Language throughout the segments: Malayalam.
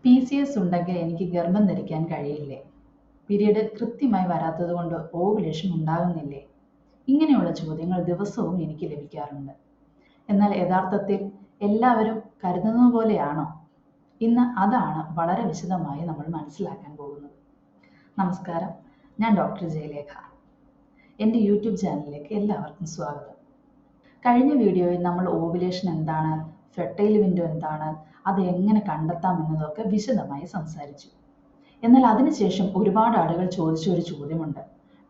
PCS ഉണ്ടെങ്കിൽ എനിക്ക് ഗർഭം ധരിക്കാൻ കഴിയില്ലേ? പീരീഡ് കൃത്യമായി വരാത്തതുകൊണ്ട് ഓവുലേഷൻ ഉണ്ടാകുന്നില്ലേ? ഇങ്ങനെയുള്ള ചോദ്യങ്ങൾ ദിവസവും എനിക്ക് ലഭിക്കാറുണ്ട്. എന്നാൽ യഥാർത്ഥത്തിൽ എല്ലാവരും കരുതുന്നത് പോലെയാണോ? ഇന്ന് അതാണ് വളരെ വിശദമായി നമ്മൾ മനസ്സിലാക്കാൻ പോകുന്നത്. നമസ്കാരം, ഞാൻ ഡോക്ടർ ജയലേഖ. എൻ്റെ യൂട്യൂബ് ചാനലിലേക്ക് എല്ലാവർക്കും സ്വാഗതം. കഴിഞ്ഞ വീഡിയോയിൽ നമ്മൾ ഓവുലേഷൻ എന്താണ്, ഫെർട്ടൈൽ വിൻഡോ എന്താണ്, അത് എങ്ങനെ കണ്ടെത്താം എന്നതൊക്കെ വിശദമായി സംസാരിച്ചു. എന്നാൽ അതിനുശേഷം ഒരുപാട് ആളുകൾ ചോദിച്ച ഒരു ചോദ്യമുണ്ട്.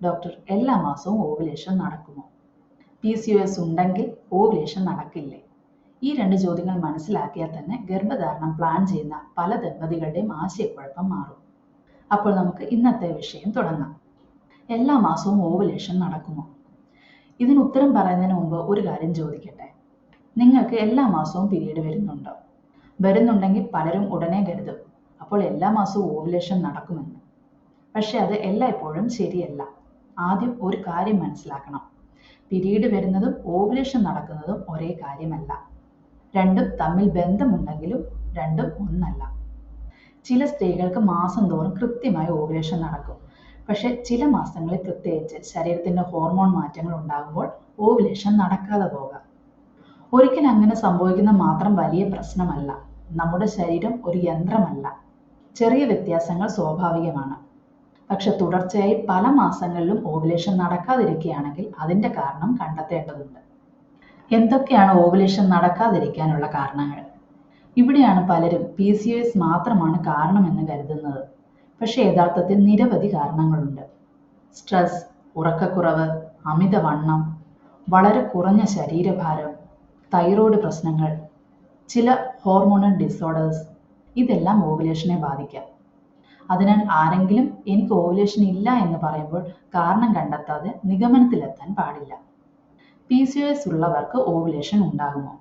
ഡോക്ടർ, എല്ലാ മാസവും ഓവുലേഷൻ നടക്കുമോ? PCOS ഉണ്ടെങ്കിൽ ഓവുലേഷൻ നടക്കില്ലേ? ഈ രണ്ട് ചോദ്യങ്ങൾ മനസ്സിലാക്കിയാൽ തന്നെ ഗർഭധാരണം പ്ലാൻ ചെയ്യുന്ന പല ദമ്പതികളുടെയും ആശയക്കുഴപ്പം മാറും. അപ്പോൾ നമുക്ക് ഇന്നത്തെ വിഷയം തുടങ്ങാം. എല്ലാ മാസവും ഓവുലേഷൻ നടക്കുമോ? ഇതിന് ഉത്തരം പറയുന്നതിന് മുമ്പ് ഒരു കാര്യം ചോദിക്കട്ടെ. നിങ്ങൾക്ക് എല്ലാ മാസവും പീരീഡ് വരുന്നുണ്ടോ? വരുന്നുണ്ടെങ്കിൽ പലരും ഉടനെ കരുതും അപ്പോൾ എല്ലാ മാസവും ഓവുലേഷൻ നടക്കുമെന്ന്. പക്ഷെ അത് എല്ലായ്പ്പോഴും ശരിയല്ല. ആദ്യം ഒരു കാര്യം മനസ്സിലാക്കണം. പീരീഡ് വരുന്നതും ഓവുലേഷൻ നടക്കുന്നതും ഒരേ കാര്യമല്ല. രണ്ടും തമ്മിൽ ബന്ധമുണ്ടെങ്കിലും രണ്ടും ഒന്നല്ല. ചില സ്ത്രീകൾക്ക് മാസം തോറും കൃത്യമായി ഓവുലേഷൻ നടക്കും. പക്ഷെ ചില മാസങ്ങളിൽ പ്രത്യേകിച്ച് ശരീരത്തിന്റെ ഹോർമോൺ മാറ്റങ്ങൾ ഉണ്ടാകുമ്പോൾ ഓവുലേഷൻ നടക്കാതെ പോകാം. ഒരിക്കൽ അങ്ങനെ സംഭവിക്കുന്ന മാത്രം വലിയ പ്രശ്നമല്ല. നമ്മുടെ ശരീരം ഒരു യന്ത്രമല്ല. ചെറിയ വ്യത്യാസങ്ങൾ സ്വാഭാവികമാണ്. പക്ഷെ തുടർച്ചയായി പല മാസങ്ങളിലും ഓവുലേഷൻ നടക്കാതിരിക്കുകയാണെങ്കിൽ അതിന്റെ കാരണം കണ്ടെത്തേണ്ടതുണ്ട്. എന്തൊക്കെയാണ് ഓവുലേഷൻ നടക്കാതിരിക്കാനുള്ള കാരണങ്ങൾ? ഇവിടെയാണ് പലരും PCOS മാത്രമാണ് കാരണമെന്ന് കരുതുന്നത്. പക്ഷെ യഥാർത്ഥത്തിൽ നിരവധി കാരണങ്ങളുണ്ട്. സ്ട്രെസ്, ഉറക്കക്കുറവ്, അമിതവണ്ണം, വളരെ കുറഞ്ഞ ശരീരഭാരം, തൈറോയ്ഡ് പ്രശ്നങ്ങൾ, ചില ഹോർമോണൽ ഡിസോർഡേഴ്സ്, ഇതെല്ലാം ഓവുലേഷനെ ബാധിക്കാം. അതിനാൽ ആരെങ്കിലും എനിക്ക് ഓവുലേഷൻ ഇല്ല എന്ന് പറയുമ്പോൾ കാരണം കണ്ടെത്താതെ നിഗമനത്തിലെത്താൻ പാടില്ല. PCOS ഉള്ളവർക്ക് ഓവുലേഷൻ ഉണ്ടാകുമോ?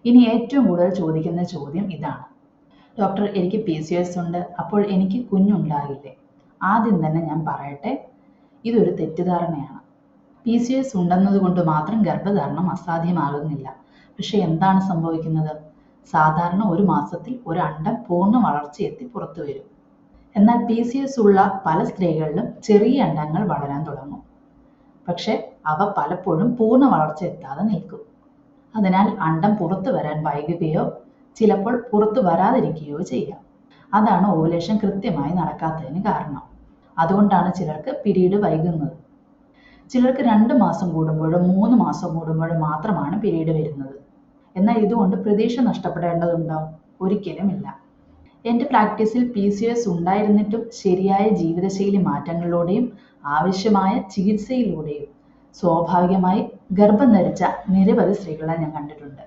ഇനി ഏറ്റവും കൂടുതൽ ചോദിക്കുന്ന ചോദ്യം ഇതാണ്. ഡോക്ടർ, എനിക്ക് PCOS ഉണ്ട്, അപ്പോൾ എനിക്ക് കുഞ്ഞുണ്ടാകില്ലേ? ആദ്യം തന്നെ ഞാൻ പറയട്ടെ, ഇതൊരു തെറ്റിദ്ധാരണയാണ്. PCOS ഉണ്ടെന്നതുകൊണ്ട് മാത്രം ഗർഭധാരണം അസാധ്യമാകുന്നില്ല. പക്ഷെ എന്താണ് സംഭവിക്കുന്നത്? സാധാരണ ഒരു മാസത്തിൽ ഒരു അണ്ഡം പൂർണ്ണ വളർച്ചയെത്തി പുറത്തു വരും. എന്നാൽ PCOS ഉള്ള പല സ്ത്രീകളിലും ചെറിയ അണ്ഡങ്ങൾ വളരാൻ തുടങ്ങും. പക്ഷെ അവ പലപ്പോഴും പൂർണ്ണ വളർച്ച എത്താതെ നിൽക്കും. അതിനാൽ അണ്ഡം പുറത്തു വരാൻ വൈകുകയോ ചിലപ്പോൾ പുറത്തു വരാതിരിക്കുകയോ ചെയ്യാം. അതാണ് ഓവുലേഷൻ കൃത്യമായി നടക്കാത്തതിന് കാരണം. അതുകൊണ്ടാണ് ചിലർക്ക് പീരീഡ് വൈകുന്നത്. ചിലർക്ക് 2 മാസം കൂടുമ്പോഴും 3 മാസം കൂടുമ്പോഴും മാത്രമാണ് പീരീഡ് വരുന്നത്. എന്നാൽ ഇതുകൊണ്ട് പ്രതീക്ഷ നഷ്ടപ്പെടേണ്ടതുണ്ടോ? ഒരിക്കലുമില്ല. എൻ്റെ പ്രാക്ടീസിൽ PCOS ഉണ്ടായിരുന്നിട്ടും ശരിയായ ജീവിതശൈലി മാറ്റങ്ങളിലൂടെയും ആവശ്യമായ ചികിത്സയിലൂടെയും സ്വാഭാവികമായി ഗർഭം ധരിച്ച നിരവധി സ്ത്രീകളെ ഞാൻ കണ്ടിട്ടുണ്ട്.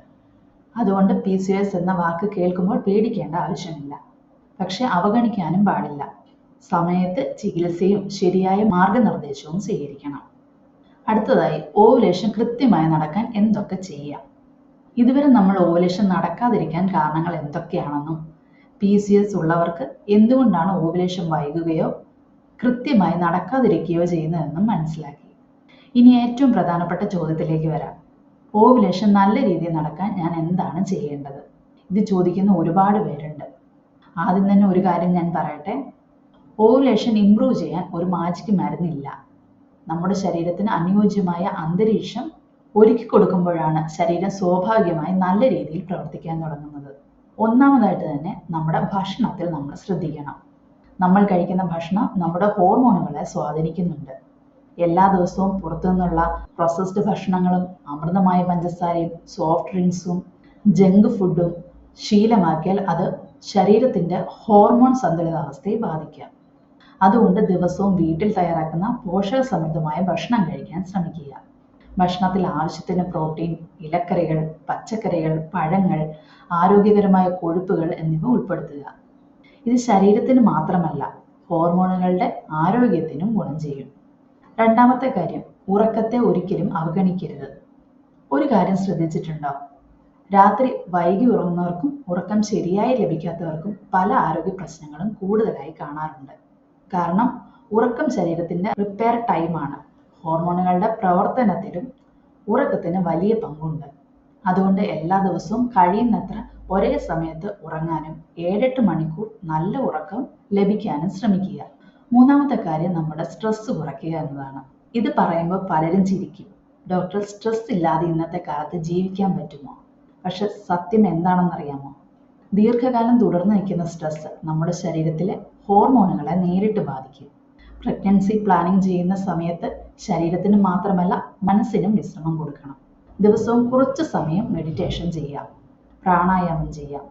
അതുകൊണ്ട് PCOS എന്ന വാക്ക് കേൾക്കുമ്പോൾ പേടിക്കേണ്ട ആവശ്യമില്ല. പക്ഷെ അവഗണിക്കാനും പാടില്ല. സമയത്ത് ചികിത്സയും ശരിയായ മാർഗനിർദ്ദേശവും സ്വീകരിക്കണം. അടുത്തതായി, ഓവുലേഷൻ കൃത്യമായി നടക്കാൻ എന്തൊക്കെ ചെയ്യാം? ഇതുവരെ നമ്മൾ ഓവുലേഷൻ നടക്കാതിരിക്കാൻ കാരണങ്ങൾ എന്തൊക്കെയാണെന്നും PCOS ഉള്ളവർക്ക് എന്തുകൊണ്ടാണ് ഓവുലേഷൻ വൈകുകയോ കൃത്യമായി നടക്കാതിരിക്കുകയോ ചെയ്യുന്നതെന്നും മനസ്സിലാക്കി. ഇനി ഏറ്റവും പ്രധാനപ്പെട്ട ചോദ്യത്തിലേക്ക് വരാം. ഓവുലേഷൻ നല്ല രീതിയിൽ നടക്കാൻ ഞാൻ എന്താണ് ചെയ്യേണ്ടത്? ഇത് ചോദിക്കുന്ന ഒരുപാട് പേരുണ്ട്. ആദ്യം തന്നെ ഒരു കാര്യം ഞാൻ പറയട്ടെ. ഓവുലേഷൻ ഇംപ്രൂവ് ചെയ്യാൻ ഒരു മാജിക് മരുന്നില്ല. നമ്മുടെ ശരീരത്തിന് അനുയോജ്യമായ അന്തരീക്ഷം ഒരുക്കി കൊടുക്കുമ്പോഴാണ് ശരീരം സ്വാഭാവികമായി നല്ല രീതിയിൽ പ്രവർത്തിക്കാൻ തുടങ്ങുന്നത്. ഒന്നാമതായിട്ട് തന്നെ നമ്മുടെ ഭക്ഷണത്തിൽ നമ്മൾ ശ്രദ്ധിക്കണം. നമ്മൾ കഴിക്കുന്ന ഭക്ഷണം നമ്മുടെ ഹോർമോണുകളെ സ്വാധീനിക്കുന്നുണ്ട്. എല്ലാ ദിവസവും പുറത്തുനിന്നുള്ള പ്രോസസ്ഡ് ഭക്ഷണങ്ങളും അമൃതമായ പഞ്ചസാരയും സോഫ്റ്റ് ഡ്രിങ്ക്സും ജങ്ക് ഫുഡും ശീലമാക്കിയാൽ അത് ശരീരത്തിൻ്റെ ഹോർമോൺ സന്തുലിതാവസ്ഥയെ ബാധിക്കാം. അതുകൊണ്ട് ദിവസവും വീട്ടിൽ തയ്യാറാക്കുന്ന പോഷകസമൃദ്ധമായ ഭക്ഷണം കഴിക്കാൻ ശ്രമിക്കുക. ഭക്ഷണത്തിൽ ആവശ്യത്തിന് പ്രോട്ടീൻ, ഇലക്കറികൾ, പച്ചക്കറികൾ, പഴങ്ങൾ, ആരോഗ്യകരമായ കൊഴുപ്പുകൾ എന്നിവ ഉൾപ്പെടുത്തുക. ഇത് ശരീരത്തിന് മാത്രമല്ല ഹോർമോണുകളുടെ ആരോഗ്യത്തിനും ഗുണം ചെയ്യും. രണ്ടാമത്തെ കാര്യം, ഉറക്കത്തെ ഒരിക്കലും അവഗണിക്കരുത്. ഒരു കാര്യം ശ്രദ്ധിച്ചിട്ടുണ്ടോ? രാത്രി വൈകി ഉറങ്ങുന്നവർക്കും ഉറക്കം ശരിയായി ലഭിക്കാത്തവർക്കും പല ആരോഗ്യ പ്രശ്നങ്ങളും കൂടുതലായി കാണാറുണ്ട്. കാരണം ഉറക്കം ശരീരത്തിൻ്റെ റിപ്പയർ ടൈമാണ്. ഹോർമോണുകളുടെ പ്രവർത്തനത്തിലും ഉറക്കത്തിന് വലിയ പങ്കുണ്ട്. അതുകൊണ്ട് എല്ലാ ദിവസവും കഴിയുന്നത്ര ഒരേ സമയത്ത് ഉറങ്ങാനും 7-8 മണിക്കൂർ നല്ല ഉറക്കം ലഭിക്കാനും ശ്രമിക്കുക. മൂന്നാമത്തെ കാര്യം നമ്മുടെ സ്ട്രെസ് കുറയ്ക്കുക എന്നതാണ്. ഇത് പറയുമ്പോൾ പലരും ചിരിക്കും. ഡോക്ടർ, സ്ട്രെസ് ഇല്ലാതെ ഇന്നത്തെ കാലത്ത് ജീവിക്കാൻ പറ്റുമോ? പക്ഷെ സത്യം എന്താണെന്നറിയാമോ? ദീർഘകാലം തുടർന്ന് നിൽക്കുന്ന സ്ട്രെസ് നമ്മുടെ ശരീരത്തിലെ ഹോർമോണുകളെ നേരിട്ട് ബാധിക്കും. പ്രഗ്നൻസി പ്ലാനിങ് ചെയ്യുന്ന സമയത്ത് ശരീരത്തിന് മാത്രമല്ല മനസ്സിനും വിശ്രമം കൊടുക്കണം. ദിവസവും കുറച്ച് സമയം മെഡിറ്റേഷൻ ചെയ്യാം, പ്രാണായാമം ചെയ്യാം,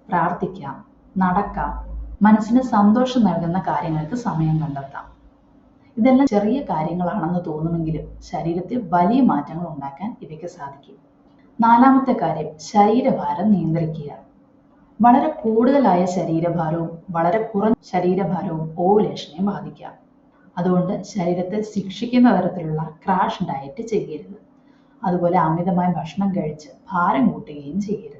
പ്രാർത്ഥിക്കാം, നടക്കാം, മനസ്സിന് സന്തോഷം നൽകുന്ന കാര്യങ്ങൾക്ക് സമയം കണ്ടെത്താം. ഇതെല്ലാം ചെറിയ കാര്യങ്ങളാണെന്ന് തോന്നുമെങ്കിലും ശരീരത്തിൽ വലിയ മാറ്റങ്ങൾ ഉണ്ടാക്കാൻ ഇവയ്ക്ക് സാധിക്കും. നാലാമത്തെ കാര്യം, ശരീരഭാരം നിയന്ത്രിക്കുക. വളരെ കൂടുതലായ ശരീരഭാരവും വളരെ കുറഞ്ഞ ശരീരഭാരവും ഓവുലേഷനെ ബാധിക്കാം. അതുകൊണ്ട് ശരീരത്തെ ശിക്ഷിക്കുന്ന തരത്തിലുള്ള ക്രാഷ് ഡയറ്റ് ചെയ്യരുത്. അതുപോലെ അമിതമായ ഭക്ഷണം കഴിച്ച് ഭാരം കൂട്ടുകയും ചെയ്യരുത്.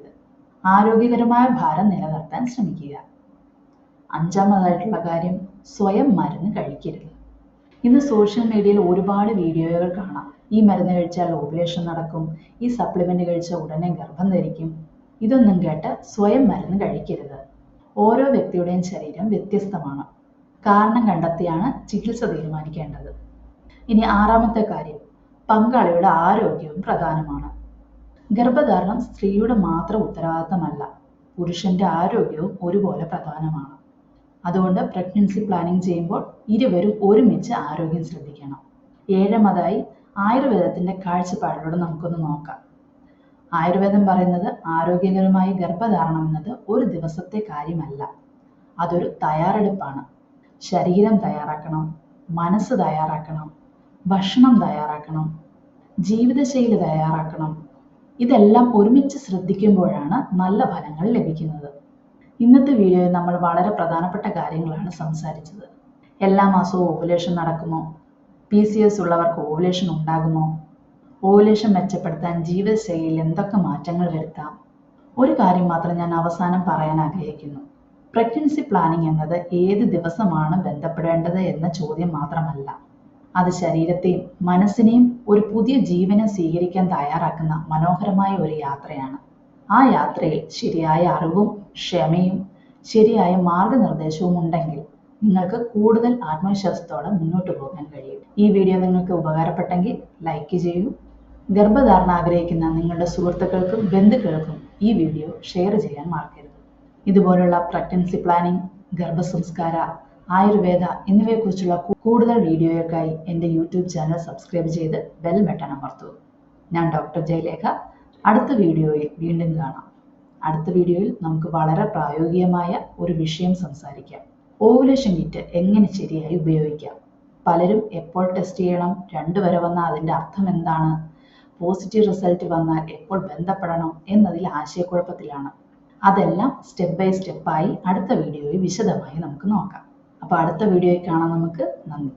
ആരോഗ്യകരമായ ഭാരം നിലനിർത്താൻ ശ്രമിക്കുക. അഞ്ചാമതായിട്ടുള്ള കാര്യം, സ്വയം മരുന്ന് കഴിക്കരുത്. ഇന്ന് സോഷ്യൽ മീഡിയയിൽ ഒരുപാട് വീഡിയോകൾ കാണാം. ഈ മരുന്ന് കഴിച്ചാൽ ഓവുലേഷൻ നടക്കും, ഈ സപ്ലിമെന്റ് കഴിച്ചാൽ ഉടനെ ഗർഭം ധരിക്കും. ഇതൊന്നും കേട്ട് സ്വയം മരുന്ന് കഴിക്കരുത്. ഓരോ വ്യക്തിയുടെയും ശരീരം വ്യത്യസ്തമാണ്. കാരണം കണ്ടെത്തിയാണ് ചികിത്സ തീരുമാനിക്കേണ്ടത്. ഇനി ആറാമത്തെ കാര്യം, പങ്കാളിയുടെ ആരോഗ്യവും പ്രധാനമാണ്. ഗർഭധാരണം സ്ത്രീയുടെ മാത്രം ഉത്തരവാദിത്തമല്ല, പുരുഷന്റെ ആരോഗ്യവും ഒരുപോലെ പ്രധാനമാണ്. അതുകൊണ്ട് പ്രഗ്നൻസി പ്ലാനിങ് ചെയ്യുമ്പോൾ ഇരുവരും ഒരുമിച്ച് ആരോഗ്യം ശ്രദ്ധിക്കണം. ഏഴാമതായി, ആയുർവേദത്തിന്റെ കാഴ്ചപ്പാടിലൂടെ നമുക്കൊന്ന് നോക്കാം. ആയുർവേദം പറയുന്നത് ആരോഗ്യകരമായ ഗർഭധാരണം എന്നത് ഒരു ദിവസത്തെ കാര്യമല്ല, അതൊരു തയ്യാറെടുപ്പാണ്. ശരീരം തയ്യാറാക്കണം, മനസ്സ് തയ്യാറാക്കണം, ഭക്ഷണം തയ്യാറാക്കണം, ജീവിതശൈലി തയ്യാറാക്കണം. ഇതെല്ലാം ഒരുമിച്ച് ശ്രദ്ധിക്കുമ്പോഴാണ് നല്ല ഫലങ്ങൾ ലഭിക്കുന്നത്. ഇന്നത്തെ വീഡിയോയിൽ നമ്മൾ വളരെ പ്രധാനപ്പെട്ട കാര്യങ്ങളാണ് സംസാരിച്ചത്. എല്ലാ മാസവും ഓവുലേഷൻ നടക്കുമോ? PCOS ഉള്ളവർക്ക് ഓവുലേഷൻ ഉണ്ടാകുമോ? ഓവുലേഷൻ മെച്ചപ്പെടുത്താൻ ജീവിതശൈലിയിൽ എന്തൊക്കെ മാറ്റങ്ങൾ വരുത്താം? ഒരു കാര്യം മാത്രം ഞാൻ അവസാനം പറയാൻ ആഗ്രഹിക്കുന്നു. പ്രഗ്നൻസി പ്ലാനിങ് എന്നത് ഏത് ദിവസമാണ് ബന്ധപ്പെടേണ്ടത് എന്ന ചോദ്യം മാത്രമല്ല, അത് ശരീരത്തെയും മനസ്സിനെയും ഒരു പുതിയ ജീവനെ സ്വീകരിക്കാൻ തയ്യാറാക്കുന്ന മനോഹരമായ ഒരു യാത്രയാണ്. ആ യാത്രയിൽ ശരിയായ അറിവും ക്ഷമയും ശരിയായ മാർഗനിർദ്ദേശവും ഉണ്ടെങ്കിൽ നിങ്ങൾക്ക് കൂടുതൽ ആത്മവിശ്വാസത്തോടെ മുന്നോട്ട് പോകാൻ കഴിയും. ഈ വീഡിയോ നിങ്ങൾക്ക് ഉപകാരപ്പെട്ടെങ്കിൽ ലൈക്ക് ചെയ്യൂ. ഗർഭധാരണം ആഗ്രഹിക്കുന്ന നിങ്ങളുടെ സുഹൃത്തുക്കൾക്കും ബന്ധുക്കൾക്കും ഈ വീഡിയോ ഷെയർ ചെയ്യാൻ മറക്കരുത്. ഇതുപോലുള്ള പ്രഗ്നൻസി പ്ലാനിംഗ്, ഗർഭസംസ്കാര, ആയുർവേദ എന്നിവയെക്കുറിച്ചുള്ള കൂടുതൽ വീഡിയോകൾക്കായി എൻ്റെ യൂട്യൂബ് ചാനൽ സബ്സ്ക്രൈബ് ചെയ്ത് ബെൽ ബട്ടൺ അമർത്തൂ. ഞാൻ ഡോക്ടർ ജയലേഖ. അടുത്ത വീഡിയോയിൽ വീണ്ടും കാണാം. അടുത്ത വീഡിയോയിൽ നമുക്ക് വളരെ പ്രായോഗികമായ ഒരു വിഷയം സംസാരിക്കാം. ഓവുലേഷൻ കിറ്റ് എങ്ങനെ ശരിയായി ഉപയോഗിക്കാം? പലരും എപ്പോൾ ടെസ്റ്റ് ചെയ്യണം, 2 വരെ വന്നാൽ അതിൻ്റെ അർത്ഥം എന്താണ്, പോസിറ്റീവ് റിസൾട്ട് വന്നാൽ എപ്പോൾ ബന്ധപ്പെടണം എന്നതിൽ ആശയക്കുഴപ്പത്തിലാണ്. അതെല്ലാം സ്റ്റെപ്പ് ബൈ സ്റ്റെപ്പായി അടുത്ത വീഡിയോയിൽ വിശദമായി നമുക്ക് നോക്കാം. അപ്പോൾ അടുത്ത വീഡിയോയിൽ കാണാം നമുക്ക്. നന്ദി.